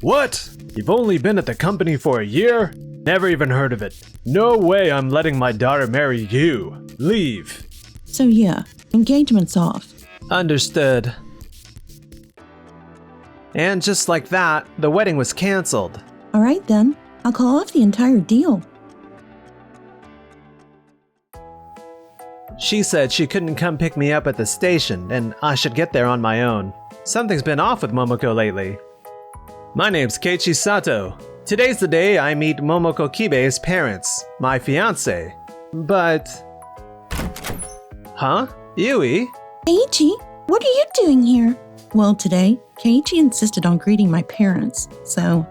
What? You've only been at the company for a year? Never even heard of it. No way I'm letting my daughter marry you. Leave. So yeah, engagement's off. Understood. And just like that, the wedding was canceled. Alright then, I'll call off the entire deal. She said she couldn't come pick me up at the station and I should get there on my own. Something's been off with Momoko lately. My name's Keiichi Sato. Today's the day I meet Momoko Kibei's parents, my fiancé. But... Huh? Yui? Keiichi, what are you doing here? Well, today, Keiichi insisted on greeting my parents, so...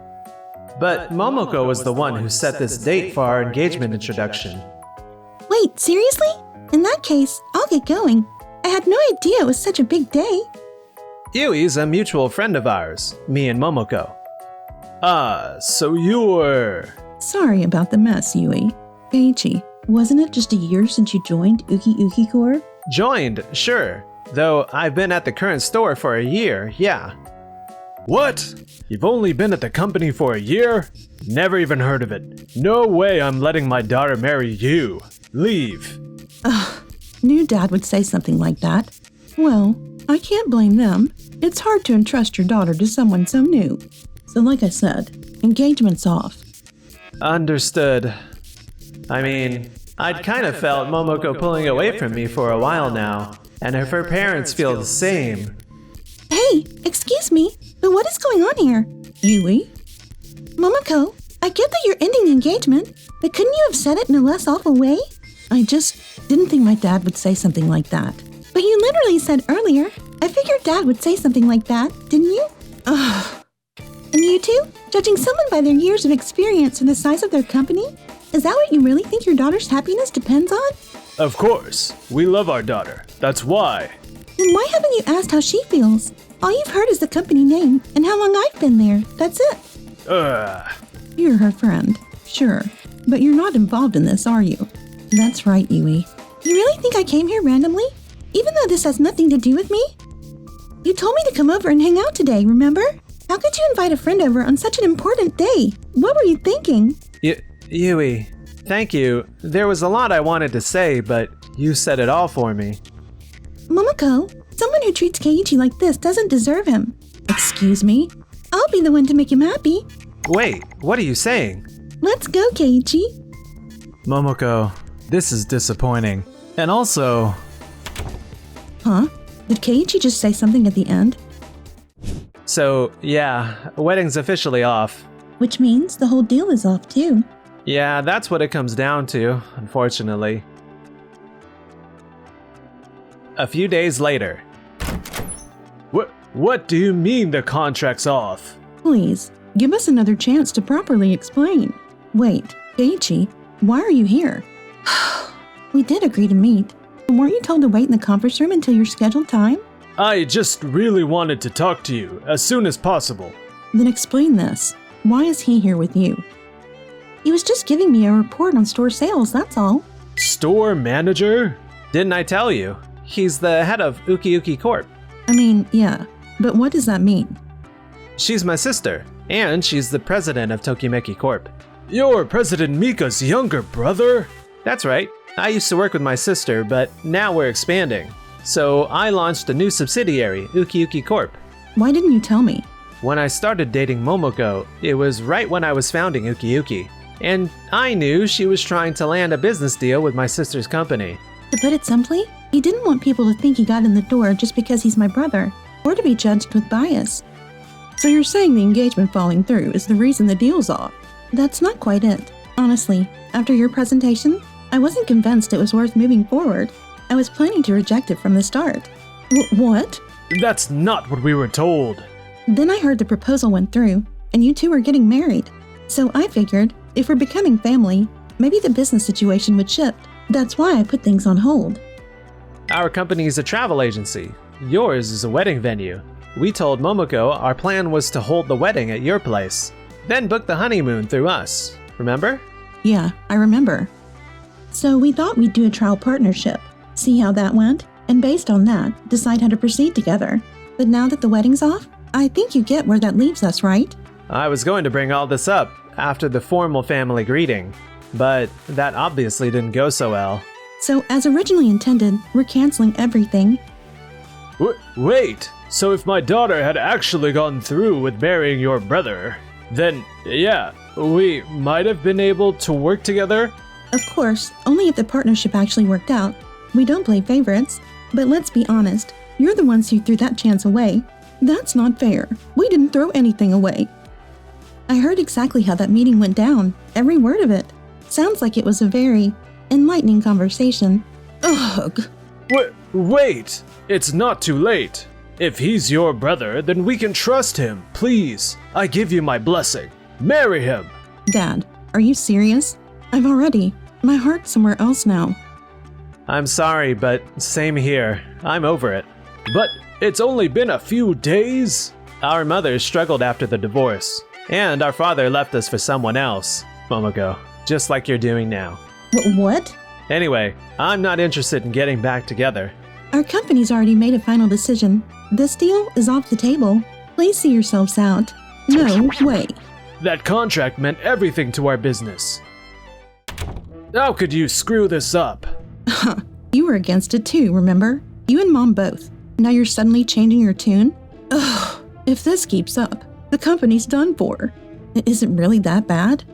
But Momoko was the one who set this date for our engagement introduction. Wait, seriously? In that case, I'll get going. I had no idea it was such a big day. Yui's a mutual friend of ours, me and Momoko. Ah, so you're... Sorry about the mess, Yui. Keiichi, wasn't it just a year since you joined Uki Uki Corps? Joined, sure. Though I've been at the current store for a year, yeah. What? You've only been at the company for a year? Never even heard of it. No way I'm letting my daughter marry you. Leave. Ugh, knew Dad would say something like that. Well, I can't blame them. It's hard to entrust your daughter to someone so new. So like I said, engagement's off. Understood. I mean, I'd kind of felt Momoko pulling away from me for a while now, and if her parents feel the same... Hey, excuse me, but what is going on here? Yui? Momoko, I get that you're ending the engagement, but couldn't you have said it in a less awful way? I just didn't think my dad would say something like that. But you literally said earlier, I figured Dad would say something like that, didn't you? Ugh. And you two? Judging someone by their years of experience or the size of their company? Is that what you really think your daughter's happiness depends on? Of course. We love our daughter. That's why. Then why haven't you asked how she feels? All you've heard is the company name and how long I've been there. That's it. You're her friend. Sure. But you're not involved in this, are you? That's right, Yui. You really think I came here randomly? Even though this has nothing to do with me? You told me to come over and hang out today, remember? How could you invite a friend over on such an important day? What were you thinking? Yui, thank you. There was a lot I wanted to say, but you said it all for me. Momoko, someone who treats Keiichi like this doesn't deserve him. Excuse me? I'll be the one to make him happy. Wait, what are you saying? Let's go, Keiichi. Momoko, this is disappointing. And also... Huh? Did Keiichi just say something at the end? So, yeah, wedding's officially off. Which means the whole deal is off too. Yeah, that's what it comes down to, unfortunately. A few days later. What do you mean the contract's off? Please, give us another chance to properly explain. Wait, Keiichi, why are you here? We did agree to meet. Weren't you told to wait in the conference room until your scheduled time? I just really wanted to talk to you as soon as possible. Then explain this. Why is he here with you? He was just giving me a report on store sales, that's all. Store manager? Didn't I tell you? He's the head of Uki Uki Corp. I mean, yeah, but what does that mean? She's my sister, and she's the president of Tokimeki Corp. You're President Mika's younger brother? That's right. I used to work with my sister, but now we're expanding. So I launched a new subsidiary, Uki Uki Corp. Why didn't you tell me? When I started dating Momoko, it was right when I was founding Uki Uki. And I knew she was trying to land a business deal with my sister's company. To put it simply, he didn't want people to think he got in the door just because he's my brother, or to be judged with bias. So you're saying the engagement falling through is the reason the deal's off? That's not quite it. Honestly, after your presentation, I wasn't convinced it was worth moving forward. I was planning to reject it from the start. What? That's not what we were told. Then I heard the proposal went through, and you two were getting married. So I figured, if we're becoming family, maybe the business situation would shift. That's why I put things on hold. Our company is a travel agency. Yours is a wedding venue. We told Momoko our plan was to hold the wedding at your place, then book the honeymoon through us. Remember? Yeah, I remember. So we thought we'd do a trial partnership, see how that went, and based on that, decide how to proceed together. But now that the wedding's off, I think you get where that leaves us, right? I was going to bring all this up after the formal family greeting, but that obviously didn't go so well. So, as originally intended, we're canceling everything. Wait, so if my daughter had actually gone through with marrying your brother, then yeah, we might have been able to work together? Of course, only if the partnership actually worked out. We don't play favorites. But let's be honest, you're the ones who threw that chance away. That's not fair. We didn't throw anything away. I heard exactly how that meeting went down, every word of it. Sounds like it was a very enlightening conversation. Ugh. Wait! It's not too late. If he's your brother, then we can trust him. Please, I give you my blessing. Marry him! Dad, are you serious? I've already. My heart's somewhere else now. I'm sorry, but same here. I'm over it. But it's only been a few days? Our mother struggled after the divorce, and our father left us for someone else, Momoko, just like you're doing now. What? Anyway, I'm not interested in getting back together. Our company's already made a final decision. This deal is off the table. Please see yourselves out. No way. That contract meant everything to our business. How could you screw this up? You were against it too, remember? You and Mom both. Now you're suddenly changing your tune? Ugh, if this keeps up, the company's done for. Is it really that bad?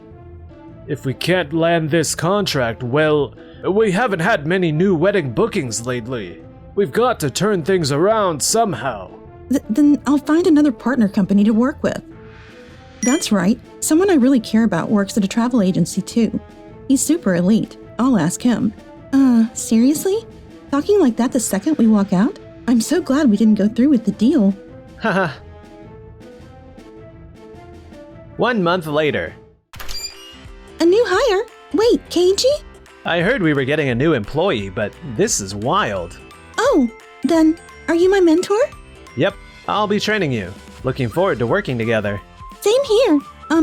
If we can't land this contract, well, we haven't had many new wedding bookings lately. We've got to turn things around somehow. Then I'll find another partner company to work with. That's right. Someone I really care about works at a travel agency too. He's super elite. I'll ask him. Seriously? Talking like that the second we walk out? I'm so glad we didn't go through with the deal. Haha. 1 month later. A new hire? Wait, Keiji? I heard we were getting a new employee, but this is wild. Oh, then are you my mentor? Yep, I'll be training you. Looking forward to working together. Same here. I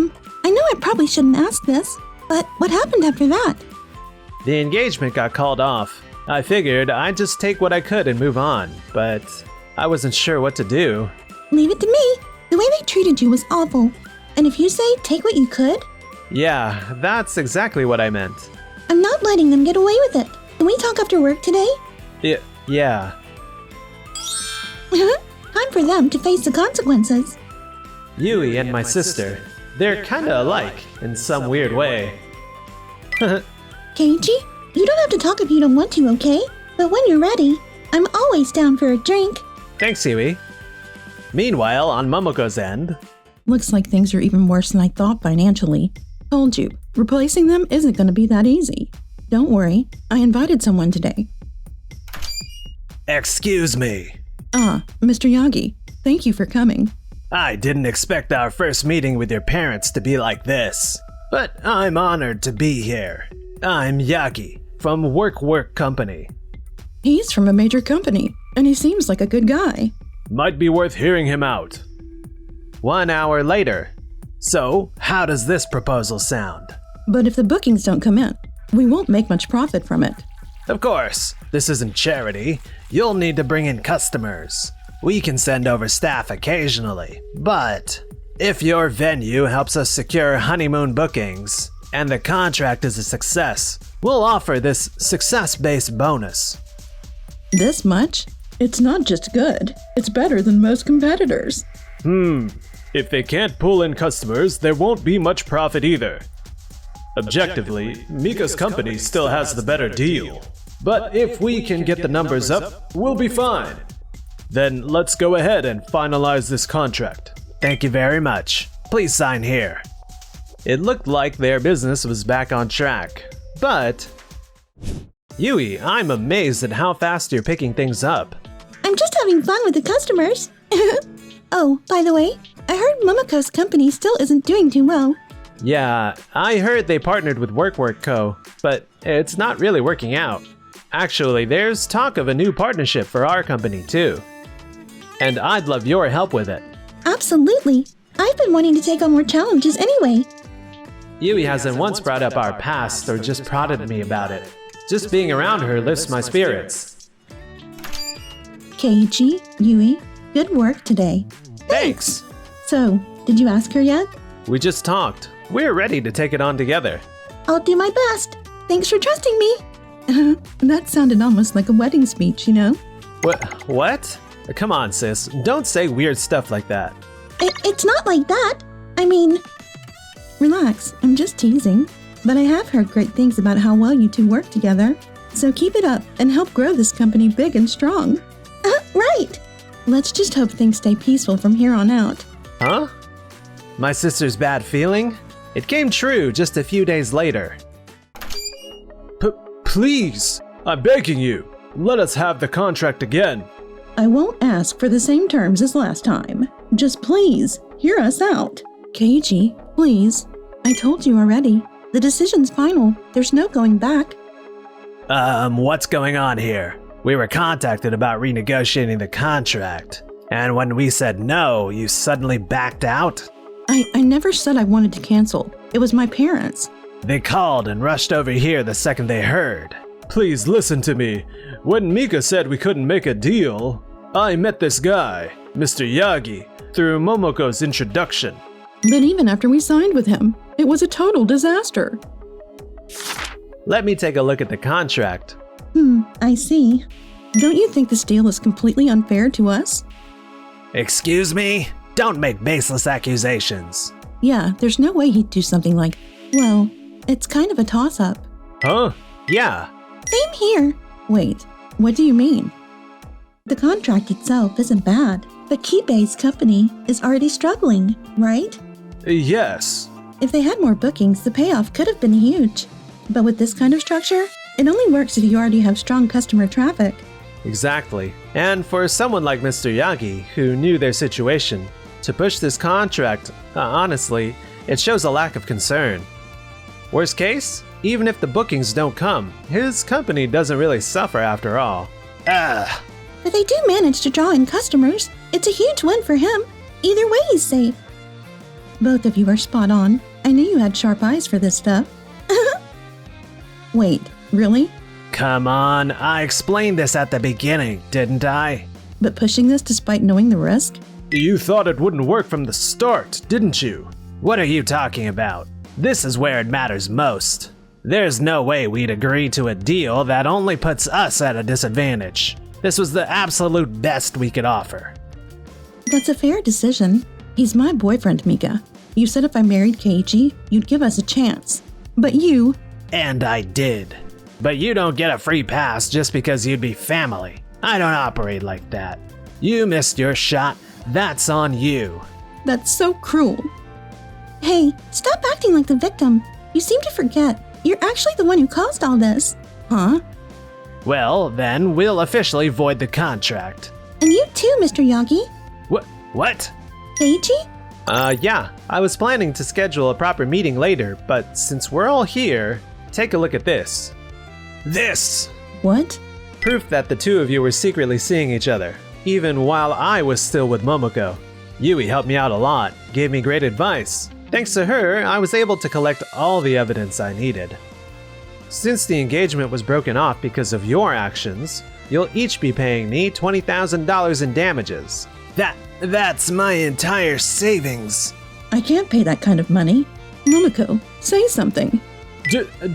know I probably shouldn't ask this, but what happened after that? The engagement got called off. I figured I'd just take what I could and move on, but I wasn't sure what to do. Leave it to me. The way they treated you was awful. And if you say take what you could? Yeah, that's exactly what I meant. I'm not letting them get away with it. Can we talk after work today? Yeah. Time for them to face the consequences. Yui and my sister, they're kinda alike in some weird way. Keiji, you don't have to talk if you don't want to, okay? But when you're ready, I'm always down for a drink. Thanks, Yui. Meanwhile, on Momoko's end... Looks like things are even worse than I thought financially. Told you, replacing them isn't going to be that easy. Don't worry, I invited someone today. Excuse me. Mr. Yagi, thank you for coming. I didn't expect our first meeting with your parents to be like this, but I'm honored to be here. I'm Yagi, from Work Company. He's from a major company, and he seems like a good guy. Might be worth hearing him out. 1 hour later. So, how does this proposal sound? But if the bookings don't come in, we won't make much profit from it. Of course, this isn't charity. You'll need to bring in customers. We can send over staff occasionally, but if your venue helps us secure honeymoon bookings and the contract is a success, we'll offer this success-based bonus. This much? It's not just good, it's better than most competitors. If they can't pull in customers, there won't be much profit either. Objectively, Mika's company still has the better deal. But if we can get the numbers up, we'll be fine. Then let's go ahead and finalize this contract. Thank you very much. Please sign here. It looked like their business was back on track, but... Yui, I'm amazed at how fast you're picking things up. I'm just having fun with the customers. Oh, by the way, I heard Momoko's company still isn't doing too well. Yeah, I heard they partnered with Work Co., but it's not really working out. Actually, there's talk of a new partnership for our company too. And I'd love your help with it. Absolutely. I've been wanting to take on more challenges anyway. Yui hasn't once brought up our past or just prodded me about it. Just being around her lifts my spirits. Keiji, Yui, good work today. Thanks! So, Did you ask her yet? We just talked. We're ready to take it on together. I'll do my best. Thanks for trusting me. That sounded almost like a wedding speech, you know? What? Come on, sis. Don't say weird stuff like that. It's not like that. I mean... Relax, I'm just teasing. But I have heard great things about how well you two work together. So keep it up and help grow this company big and strong. Right! Let's just hope things stay peaceful from here on out. Huh? My sister's bad feeling? It came true just a few days later. Please, I'm begging you, let us have the contract again. I won't ask for the same terms as last time. Just please, hear us out. Keiji, please. I told you already. The decision's final. There's no going back. What's going on here? We were contacted about renegotiating the contract. And when we said no, you suddenly backed out? I never said I wanted to cancel. It was my parents. They called and rushed over here the second they heard. Please listen to me. When Mika said we couldn't make a deal, I met this guy, Mr. Yagi, through Momoko's introduction. But even after we signed with him, it was a total disaster. Let me take a look at the contract. I see. Don't you think this deal is completely unfair to us? Excuse me? Don't make baseless accusations. Yeah, there's no way he'd do something like, well, it's kind of a toss-up. Huh? Yeah. Same here. Wait, what do you mean? The contract itself isn't bad, but Kibei's company is already struggling, right? Yes. If they had more bookings, the payoff could have been huge. But with this kind of structure, it only works if you already have strong customer traffic. Exactly. And for someone like Mr. Yagi, who knew their situation, to push this contract, honestly, it shows a lack of concern. Worst case, even if the bookings don't come, his company doesn't really suffer after all. But they do manage to draw in customers. It's a huge win for him. Either way, he's safe. Both of you are spot on. I knew you had sharp eyes for this stuff. Wait, really? Come on, I explained this at the beginning, didn't I? But pushing this despite knowing the risk? You thought it wouldn't work from the start, didn't you? What are you talking about? This is where it matters most. There's no way we'd agree to a deal that only puts us at a disadvantage. This was the absolute best we could offer. That's a fair decision. He's my boyfriend, Mika. You said if I married Keiji, you'd give us a chance. But you... And I did. But you don't get a free pass just because you'd be family. I don't operate like that. You missed your shot. That's on you. That's so cruel. Hey, stop acting like the victim. You seem to forget. You're actually the one who caused all this. Huh? Well, then we'll officially void the contract. And you too, Mr. Yagi. What? Keiji? Yeah. I was planning to schedule a proper meeting later, but since we're all here, take a look at this. This! What? Proof that the two of you were secretly seeing each other, even while I was still with Momoko. Yui helped me out a lot, gave me great advice. Thanks to her, I was able to collect all the evidence I needed. Since the engagement was broken off because of your actions, you'll each be paying me $20,000 in damages. That's my entire savings. I can't pay that kind of money. Momoko, say something.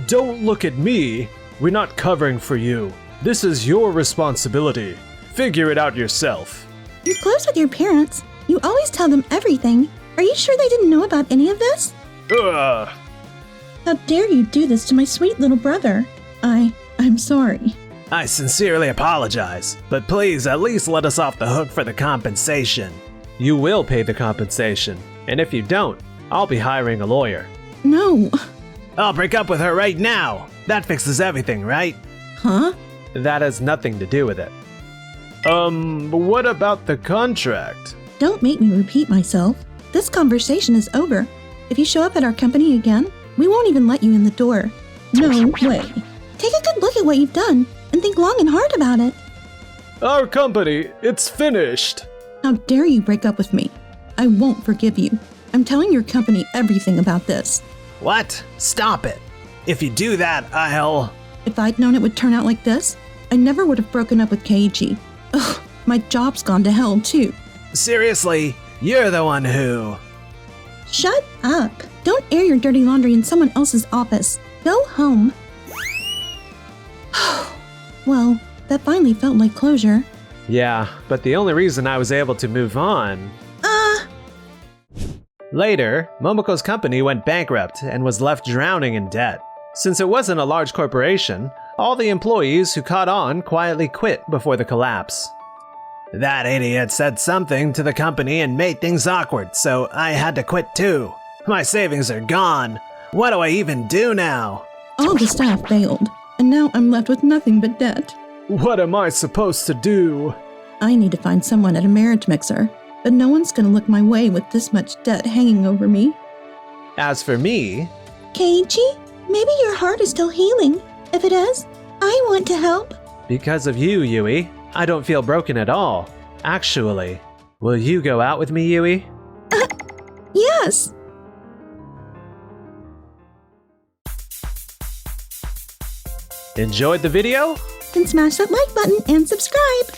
Don't look at me. We're not covering for you. This is your responsibility. Figure it out yourself. You're close with your parents. You always tell them everything. Are you sure they didn't know about any of this? Ugh. How dare you do this to my sweet little brother? I'm sorry. I sincerely apologize, but please at least let us off the hook for the compensation. You will pay the compensation, and if you don't, I'll be hiring a lawyer. No. I'll break up with her right now. That fixes everything, right? Huh? That has nothing to do with it. What about the contract? Don't make me repeat myself. This conversation is over. If you show up at our company again, we won't even let you in the door. No way. Take a good look at what you've done and think long and hard about it. Our company, it's finished. How dare you break up with me? I won't forgive you. I'm telling your company everything about this. What? Stop it. If you do that, I'll... If I'd known it would turn out like this, I never would have broken up with Keiji. Ugh, my job's gone to hell too. Seriously, you're the one who... Shut up. Don't air your dirty laundry in someone else's office. Go home. Well, that finally felt like closure. Yeah, but the only reason I was able to move on... Later, Momoko's company went bankrupt and was left drowning in debt. Since it wasn't a large corporation, all the employees who caught on quietly quit before the collapse. That idiot said something to the company and made things awkward, so I had to quit too. My savings are gone. What do I even do now? All the staff failed, and now I'm left with nothing but debt. What am I supposed to do? I need to find someone at a marriage mixer, but no one's gonna look my way with this much debt hanging over me. As for me... Keiichi, maybe your heart is still healing. If it is, I want to help. Because of you, Yui, I don't feel broken at all. Actually, will you go out with me, Yui? Yes! Enjoyed the video? Then smash that like button and subscribe!